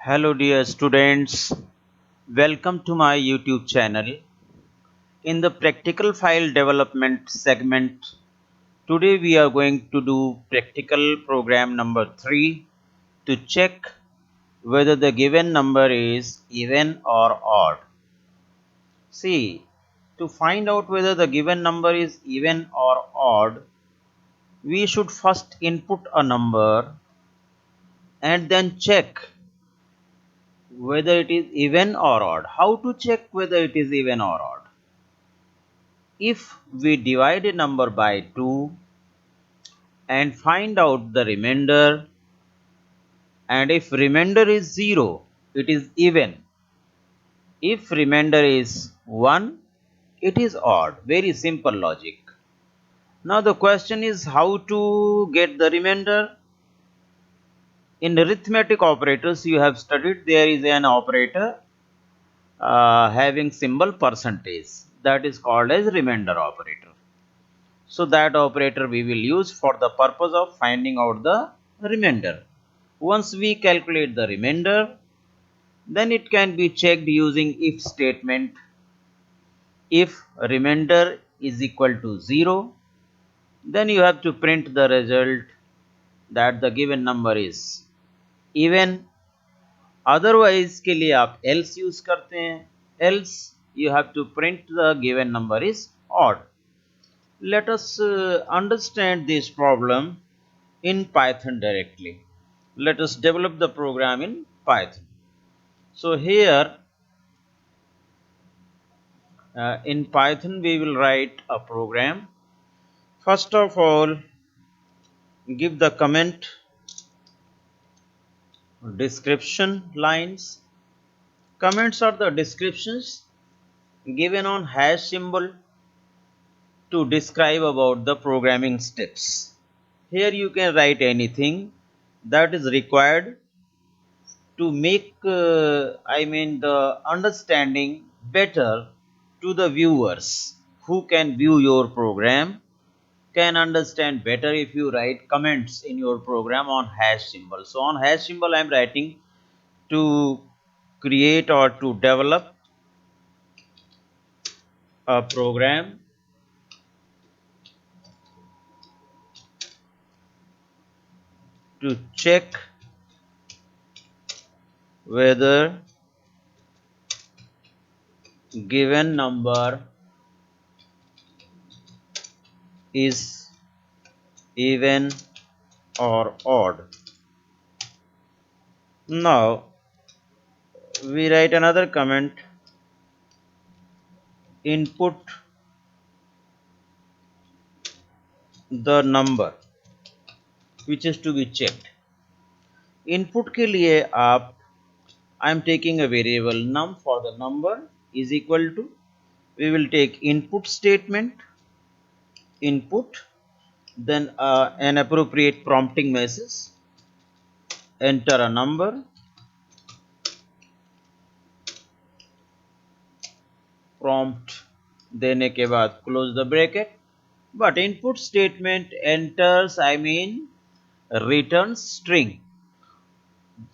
Hello dear students, welcome to my YouTube channel. In the practical file development segment, today we are going to do practical program number 3 to check whether the given number is even or odd. See, to find out whether the given number is even or odd, we should first input a number and then check whether it is even or odd. How to check whether it is even or odd? If we divide a number by 2 and find out the remainder, and if remainder is 0, it is even. If remainder is 1, it is odd. Very simple logic. Now the question is how to get the remainder. In arithmetic operators you have studied, there is an operator having symbol percentage, that is called as remainder operator. So that operator we will use for the purpose of finding out the remainder. Once we calculate the remainder, then it can be checked using if statement. If remainder is equal to 0, then you have to print the result that the given number is even. Otherwise के लिए आप else use करते हैं. Else you have to print the given number is odd. Let us understand this problem in Python directly. Let us develop the program in Python. So here in Python we will write a program. First of all, give the comment description lines. Comments are the descriptions given on hash symbol to describe about the programming steps. Here you can write anything that is required to make the understanding better to the viewers who can view your program, can understand better if you write comments in your program on hash symbol. So on hash symbol I am writing to create or to develop a program to check whether given number is even or odd. Now we write another comment, input the number which is to be checked. Input के लिए आप I am taking a variable num for the number is equal to, we will take input statement, input, then an appropriate prompting message, enter a number, prompt देने के बाद close the bracket. But input statement enters returns string,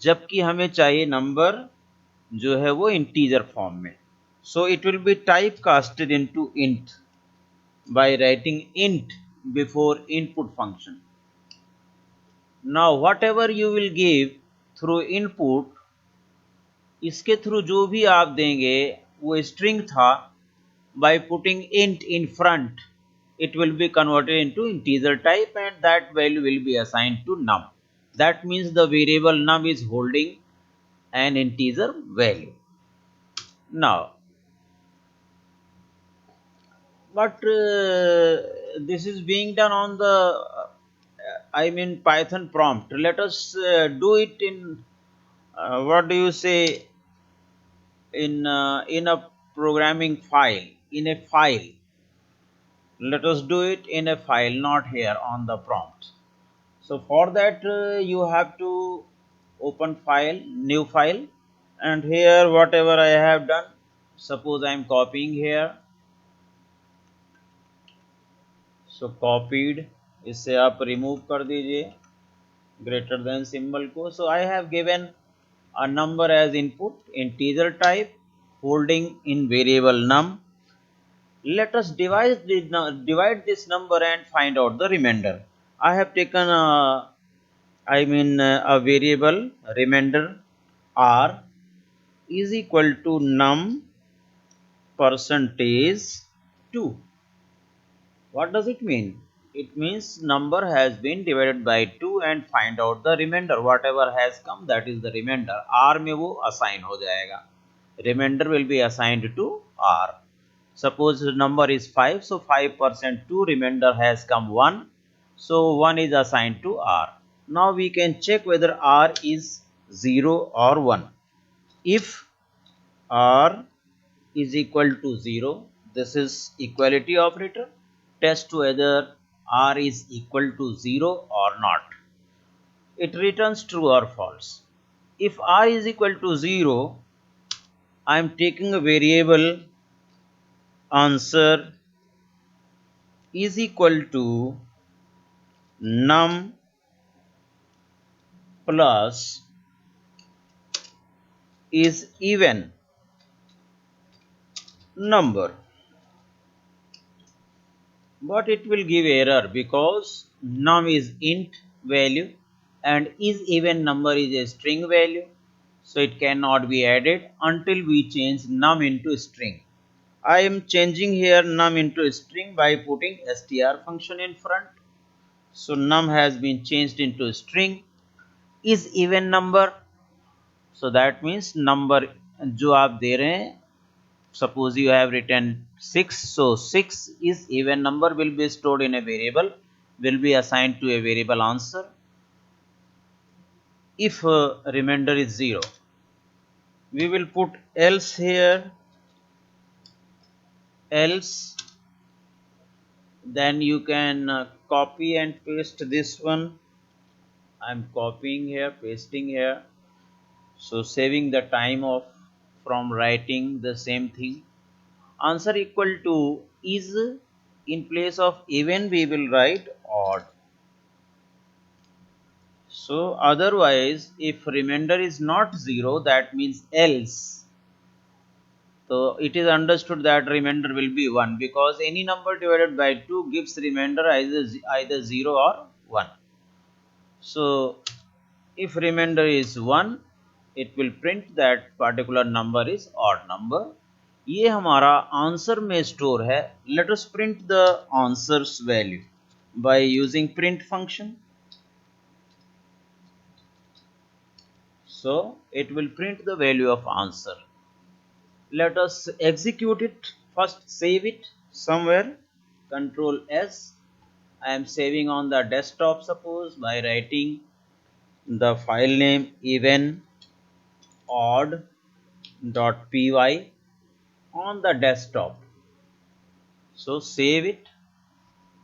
जबकि हमें चाहिए number जो है वो integer form में. So it will be typecasted into int by writing int before input function. Now whatever you will give through input, इसके through जो भी आप देंगे वो स्ट्रिंग था, by putting int in front it will be converted into integer type and that value will be assigned to num. That means the variable num is holding an integer value. Now but this is being done on the Python prompt. Let us do it in what do you say, in a programming file, in a file. Let us do it in a file, not here on the prompt. So for that you have to open file, new file, and here whatever I have done, suppose I am copying here. So copied, इससे आप remove कर दीजिए greater than symbol को. So I have given a number as input, integer type, holding in variable num. Let us divide this number and find out the remainder. I have taken a variable remainder r is equal to num percentage 2. What does it mean? It means number has been divided by 2 and find out the remainder. Whatever has come, that is the remainder. R में वो assign हो जाएगा. Remainder will be assigned to R. Suppose the number is 5, so 5% 2 remainder has come 1. So 1 is assigned to R. Now we can check whether R is 0 or 1. If R is equal to 0, this is equality operator. Test whether R is equal to 0 or not. It returns true or false. If R is equal to 0, I am taking a variable answer is equal to num plus is even number. But it will give error because num is int value and is even number is a string value, so it cannot be added until we change num into string. I am changing here num into string by putting str function in front. So num has been changed into string. Is even number, so that means number जो आप दे रहे हैं, suppose you have written 6, so 6 is even number, will be stored in a variable, will be assigned to a variable answer. If remainder is 0, we will put else here, else, then you can copy and paste this one. I am copying here, pasting here, so saving the time of from writing the same thing. Answer equal to is, in place of even we will write odd. So otherwise, if remainder is not 0, that means else. So it is understood that remainder will be 1 because any number divided by 2 gives remainder either 0 or 1. So if remainder is 1, it will print that particular number is odd number. ये हमारा answer में store है. Let us print the answer's value by using print function. So it will print the value of answer. Let us execute it. First save it somewhere. Control S. I am saving on the desktop, suppose, by writing the file name even odd.py on the desktop. So save it.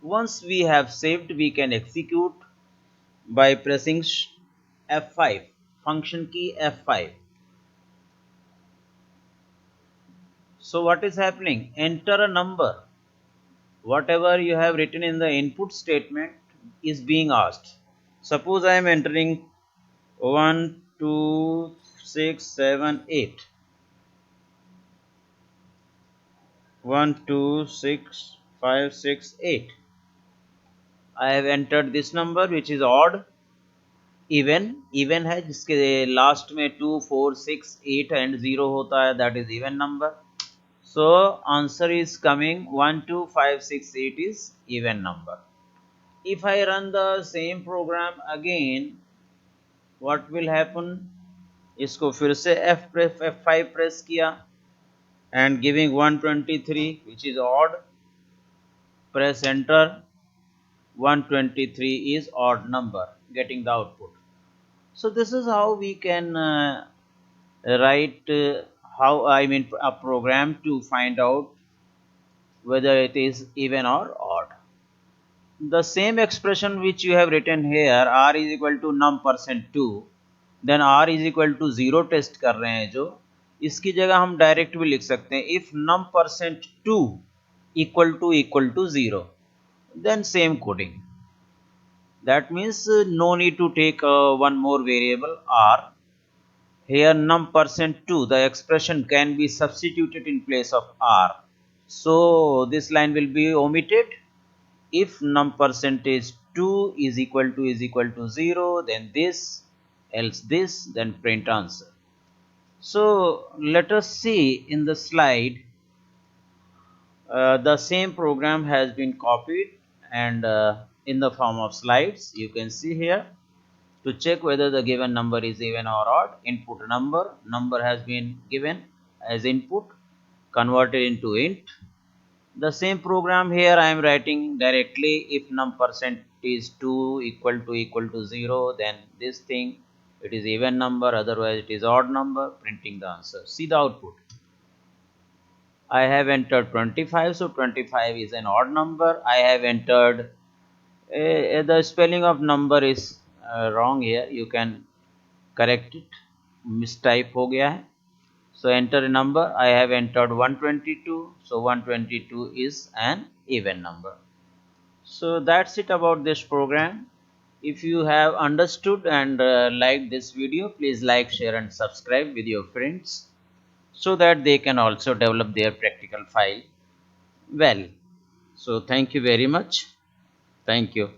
Once we have saved, we can execute by pressing F5, function key F5. So what is happening? Enter a number. Whatever you have written in the input statement is being asked. Suppose I am entering 1, 2, 6, 7, 8. 1, 2, 6, 5, 6, 8. I have entered this number which is odd. Even है जिसके last में 2, 4, 6, 8 and 0 होता है, that is even number. So answer is coming 1, 2, 5, 6, 8 is even number. If I run the same program again, what will happen? इसको फिर से F5 press किया and giving 123 which is odd. Press enter. 123 is odd number, getting the output. So this is how we can write a program to find out whether it is even or odd. The same expression which you have written here, r is equal to num percent 2, then r is equal to 0 test कर रहे हैं जो, इसकी जगह हम direct भी लिख सकते हैं if num percent 2 equal to 0, then same coding. That means no need to take one more variable r. Here num percent 2, the expression can be substituted in place of r. So this line will be omitted. If num percentage 2 is equal to 0, then this, else this, then print answer. So let us see in the slide. The same program has been copied and in the form of slides. You can see here, to check whether the given number is even or odd, input number has been given as input, converted into int. The same program here I am writing directly. If num percent is 2 equal to 0, then this thing, it is even number, otherwise it is odd number, printing the answer. See the output. I have entered 25, so 25 is an odd number. I have entered the spelling of number is wrong here. You can correct it. Mistype हो गया है. So enter a number. I have entered 122. So 122 is an even number. So that's it about this program. If you have understood and liked this video, please like, share and subscribe with your friends so that they can also develop their practical file well. So thank you very much. Thank you.